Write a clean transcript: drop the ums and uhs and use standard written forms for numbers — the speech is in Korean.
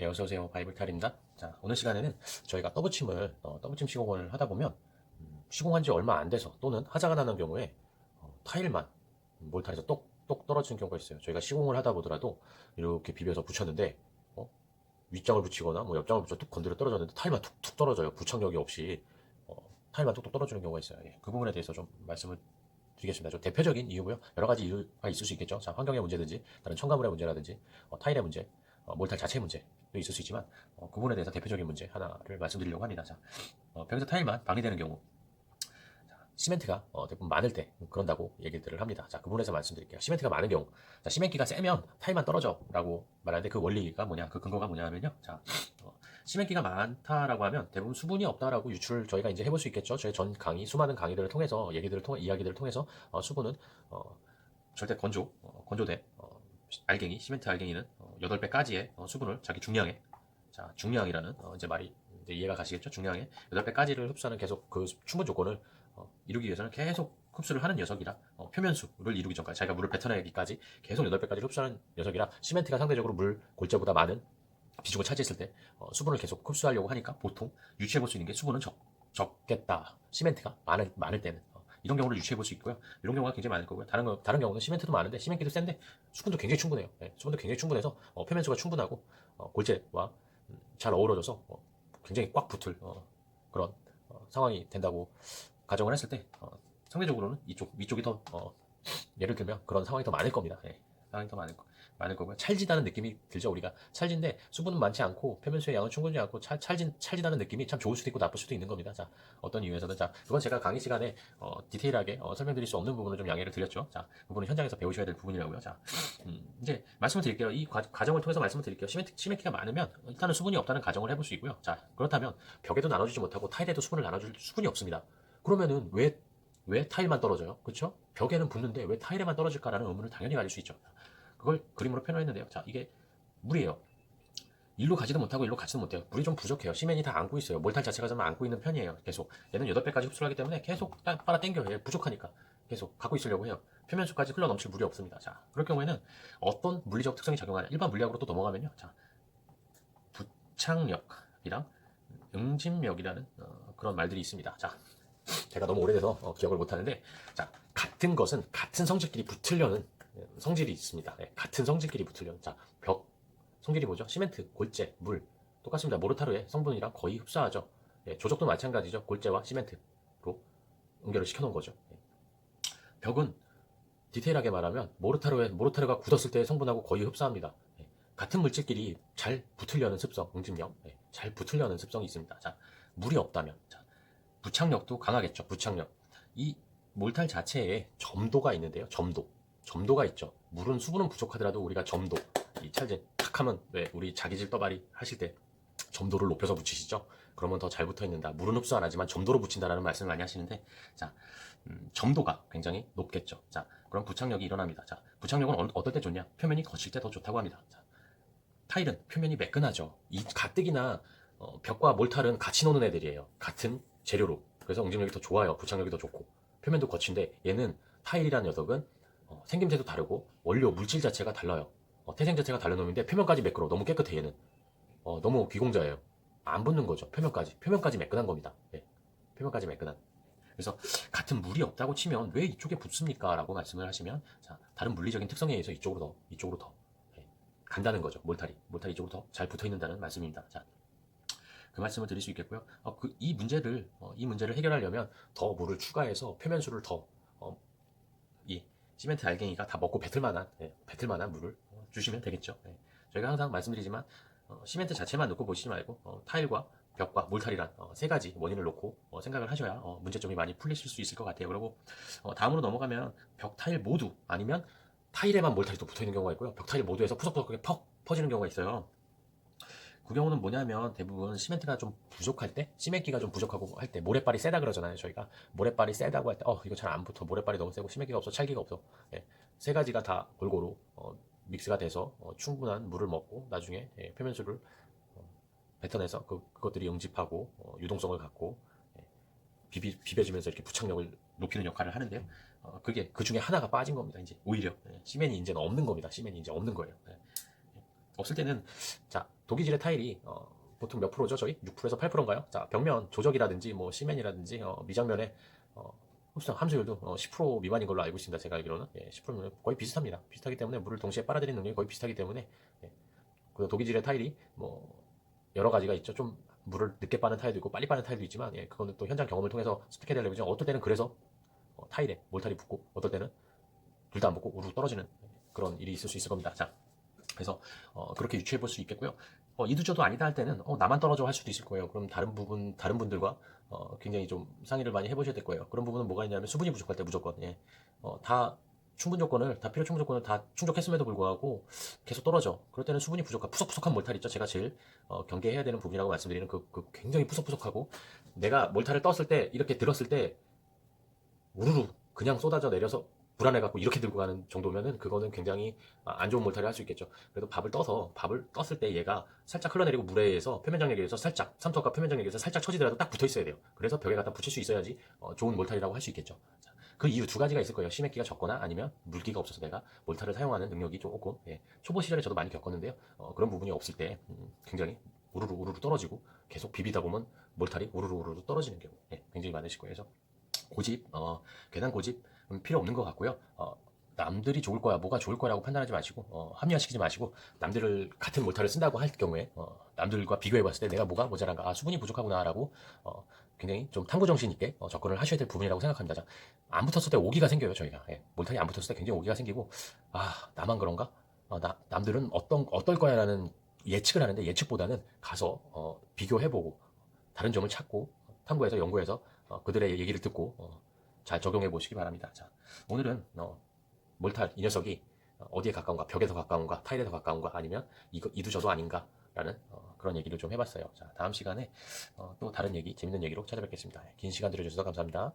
예, 어서오세요. 바이블탈입니다. 자, 오늘 시간에는 저희가 더블침 시공을 하다 보면, 시공한 지 얼마 안 돼서 또는 하자가 나는 경우에, 타일만 몰타에서 똑똑 떨어지는 경우가 있어요. 저희가 시공을 하다 보더라도 이렇게 비벼서 붙였는데, 어? 윗장을 붙이거나 뭐 옆장을 붙여 뚝 건드려 떨어졌는데 타일만 툭툭 떨어져요. 부착력이 없이, 어, 타일만 뚝뚝 떨어지는 경우가 있어요. 예, 그 부분에 대해서 좀 말씀을 드리겠습니다. 좀 대표적인 이유고요. 여러 가지 이유가 있을 수 있겠죠. 자, 환경의 문제든지, 다른 첨가물의 문제라든지, 타일의 문제, 몰탈 자체의 문제도 있을 수 있지만, 그 부분에 대해서 대표적인 문제 하나를 말씀드리려고 합니다. 자, 벽에서 타일만 방해되는 경우, 시멘트가 대부분 많을 때 그런다고 얘기들을 합니다. 자, 그 부분에서 말씀드릴게요. 시멘트가 많은 경우, 자, 시멘트가 세면 타일만 떨어져라고 말하는데 그 원리가 뭐냐, 그 근거가 뭐냐면요. 자, 시멘트가 많다라고 하면 대부분 수분이 없다라고 유출을 저희가 이제 해볼 수 있겠죠. 저희 전 강의, 수많은 강의들을 통해서 이야기들을 통해서 수분은 절대 건조된 알갱이, 시멘트 알갱이는 8배까지의 수분을 자기 중량에, 자, 중량이라는 이제 말이 이제 이해가 가시겠죠? 중량에 8배까지를 흡수하는 계속 그 충분 조건을 이루기 위해서는 계속 흡수를 하는 녀석이라, 표면수를 이루기 전까지 자기가 물을 뱉어내기까지 계속 8배까지 흡수하는 녀석이라, 시멘트가 상대적으로 물 골재보다 많은 비중을 차지했을 때 수분을 계속 흡수하려고 하니까 보통 유추해 볼 수 있는 게 수분은 적겠다. 시멘트가 많을 때는 이런 경우를 유추해 볼 수 있고요. 이런 경우가 굉장히 많을 거고요. 다른 경우는 시멘트도 많은데 시멘트도 센데 수분도 굉장히 충분해요. 네, 수분도 굉장히 충분해서 표면수가 충분하고 골재와 잘 어우러져서 굉장히 꽉 붙을 그런 상황이 된다고 가정을 했을 때, 상대적으로는 위쪽이 더 예를 들면 그런 상황이 더 많을 겁니다. 예, 상황이 더 많을 거고요. 찰지다는 느낌이 들죠. 우리가 찰진데 수분은 많지 않고 표면수의 양은 충분히 않고 찰지다는 느낌이 참 좋을 수도 있고 나쁠 수도 있는 겁니다. 자, 어떤 이유에서는, 자, 그건 제가 강의 시간에 디테일하게 설명드릴 수 없는 부분을 좀 양해를 드렸죠. 자, 그 부분은 현장에서 배우셔야 될 부분이라고요. 자, 이제 말씀을 드릴게요. 이 과정을 통해서 말씀을 드릴게요. 시멘트가 많으면 일단은 수분이 없다는 가정을 해볼 수 있고요. 자, 그렇다면 벽에도 나눠주지 못하고 타일에도 수분을 나눠줄 수분이 없습니다. 그러면은 왜 타일만 떨어져요? 그렇죠? 벽에는 붙는데 왜 타일에만 떨어질까라는 의문을 당연히 가질 수 있죠. 그걸 그림으로 표현했는데요. 자, 이게 물이에요. 일로 가지도 못하고 일로 가지도 못해요. 물이 좀 부족해요. 시멘이 다 안고 있어요. 몰탈 자체가 좀 안고 있는 편이에요. 계속. 얘는 8배까지 흡수를 하기 때문에 계속 빨아 당겨요. 얘 부족하니까. 계속 갖고 있으려고 해요. 표면수까지 흘러 넘칠 물이 없습니다. 자, 그럴 경우에는 어떤 물리적 특성이 작용하냐. 일반 물리학으로 또 넘어가면요. 자, 부착력이랑 응집력이라는 그런 말들이 있습니다. 자, 제가 너무 오래돼서 기억을 못하는데, 자, 같은 것은 같은 성질끼리 붙으려는 성질이 있습니다. 네, 같은 성질끼리 붙으려는. 자, 벽 성질이 뭐죠? 시멘트, 골재, 물 똑같습니다. 모르타르의 성분이랑 거의 흡사하죠. 예, 조적도 마찬가지죠. 골재와 시멘트로 연결을 시켜놓은 거죠. 예. 벽은 디테일하게 말하면 모르타르가 굳었을 때의 성분하고 거의 흡사합니다. 예, 같은 물질끼리 잘 붙으려는 습성, 응집력, 예, 잘 붙으려는 습성이 있습니다. 자, 물이 없다면, 자, 부착력도 강하겠죠. 부착력. 이 몰탈 자체에 점도가 있는데요. 점도가 있죠. 수분은 부족하더라도 우리가 점도, 이 찰진 탁 하면 왜 우리 자기질 떠바리 하실 때 점도를 높여서 붙이시죠. 그러면 더 잘 붙어 있는다. 물은 흡수 안 하지만 점도로 붙인다라는 말씀을 많이 하시는데, 자, 점도가 굉장히 높겠죠. 자, 그럼 부착력이 일어납니다. 자, 부착력은 어떨 때 좋냐? 표면이 거칠 때 더 좋다고 합니다. 자, 타일은 표면이 매끈하죠. 이 가뜩이나 벽과 몰탈은 같이 노는 애들이에요. 같은 재료로. 그래서 응집력이 더 좋아요. 부착력이 더 좋고. 표면도 거친데, 얘는 타일이라는 녀석은 생김새도 다르고 원료 물질 자체가 달라요. 태생 자체가 다른 놈인데 표면까지 매끄러워. 너무 깨끗해. 얘는 너무 귀공자예요. 안 붙는 거죠. 표면까지 매끈한 겁니다. 네. 표면까지 매끈한. 그래서 같은 물이 없다고 치면 왜 이쪽에 붙습니까? 라고 말씀을 하시면, 자, 다른 물리적인 특성에 의해서 이쪽으로 더 간다는 거죠. 몰탈이 이쪽으로 더 잘 붙어 있는다는 말씀입니다. 자, 그 말씀을 드릴 수 있겠고요. 이 문제를 해결하려면 더 물을 추가해서 표면수를 이 시멘트 알갱이가 다 먹고 뱉을 만한 물을 주시면 되겠죠. 네. 저희가 항상 말씀드리지만, 시멘트 자체만 놓고 보시지 말고 타일과 벽과 몰탈이란 세 가지 원인을 놓고 생각을 하셔야 문제점이 많이 풀리실 수 있을 것 같아요. 그리고 다음으로 넘어가면 벽 타일 모두, 아니면 타일에만 몰탈이 또 붙어 있는 경우가 있고요. 벽 타일 모두에서 푸석푸석하게 퍽 퍼지는 경우가 있어요. 그 경우는 뭐냐면 대부분 시멘트가 좀 부족할 때, 시멘기가 좀 부족하고 할 때, 모래발이 세다 그러잖아요. 저희가 모래발이 세다고 할 때, 이거 잘 안 붙어. 모래발이 너무 세고 시멘기가 없어. 찰기가 없어. 예, 세 가지가 다 골고루 믹스가 돼서 충분한 물을 먹고 나중에 표면수를 뱉어내서 그것들이 응집하고 유동성을 갖고 비벼지면서 이렇게 부착력을 높이는 역할을 하는데요. 그게 그 중에 하나가 빠진 겁니다. 이제 오히려 시멘이 이제는 없는 겁니다. 시멘이 이제 없는 거예요. 없을 때는 자 독이질의 타일이 보통 몇 프로죠? 저희 6%에서 8%인가요? 자 벽면 조적이라든지 뭐 시멘이라든지 미장면에 흡수성 함수율도 10% 미만인 걸로 알고 있습니다. 제가 알기로는 10%면 거의 비슷합니다. 비슷하기 때문에 물을 동시에 빨아들이는 능력이 거의 비슷하기 때문에 그 독이질의 타일이 뭐 여러 가지가 있죠. 좀 물을 늦게 빠는 타일도 있고 빨리 빠는 타일도 있지만 그거는 또 현장 경험을 통해서 습득해야 되죠. 어떨 때는 그래서 타일에 몰탈이 붙고 어떨 때는 둘 다 안 붙고 우르르 떨어지는 그런 일이 있을 수 있을 겁니다. 자, 그래서 그렇게 유추해 볼 수 있겠고요. 이두저도 아니다 할 때는 나만 떨어져 할 수도 있을 거예요. 그럼 다른 분들과 굉장히 좀 상의를 많이 해보셔야 될 거예요. 그런 부분은 뭐가 있냐면 수분이 부족할 때 무조건 다 필요 충분 조건을 다 충족했음에도 불구하고 계속 떨어져. 그럴 때는 수분이 부족한 푸석푸석한 몰탈 있죠. 제가 제일 경계해야 되는 부분이라고 말씀드리는 그 굉장히 푸석푸석하고 내가 몰탈을 떴을 때 이렇게 들었을 때 우르르 그냥 쏟아져 내려서 불안해갖고 이렇게 들고 가는 정도면은 그거는 굉장히 안 좋은 몰탈을 할 수 있겠죠. 그래도 밥을 떴을 때 얘가 살짝 흘러내리고 물에 의해서 표면 장력에 의해서 살짝 삼투압과 표면 장력에 의해서 살짝 처지더라도 딱 붙어 있어야 돼요. 그래서 벽에 갖다 붙일 수 있어야지 좋은 몰탈이라고 할 수 있겠죠. 자, 그 이유 두 가지가 있을 거예요. 심했기가 적거나 아니면 물기가 없어서 내가 몰탈을 사용하는 능력이 조금 초보 시절에 저도 많이 겪었는데요. 그런 부분이 없을 때 굉장히 우르르 우르르 떨어지고 계속 비비다 보면 몰탈이 우르르 우르르 떨어지는 경우 굉장히 많으실 거예요. 그래서 고집, 괜한 고집 필요 없는 것 같고요. 남들이 좋을 거야, 뭐가 좋을 거라고 판단하지 마시고, 합리화시키지 마시고, 남들을 같은 몰타를 쓴다고 할 경우에, 남들과 비교해봤을 때 내가 뭐가 모자란가, 수분이 부족하구나라고, 굉장히 좀 탐구정신 있게 접근을 하셔야 될 부분이라고 생각합니다. 자, 안 붙었을 때 오기가 생겨요, 저희가. 몰탈이 안 붙었을 때 굉장히 오기가 생기고, 나만 그런가? 남들은 어떨 거야라는 예측을 하는데 예측보다는 가서, 비교해보고, 다른 점을 찾고, 탐구해서 연구해서, 그들의 얘기를 듣고, 잘 적용해 보시기 바랍니다. 자, 오늘은 몰탈 이 녀석이 어디에 가까운가, 벽에 더 가까운가, 타일에 더 가까운가, 아니면 이두저도 아닌가라는 그런 얘기를 좀 해봤어요. 자, 다음 시간에 또 다른 얘기, 재밌는 얘기로 찾아뵙겠습니다. 긴 시간 들어주셔서 감사합니다.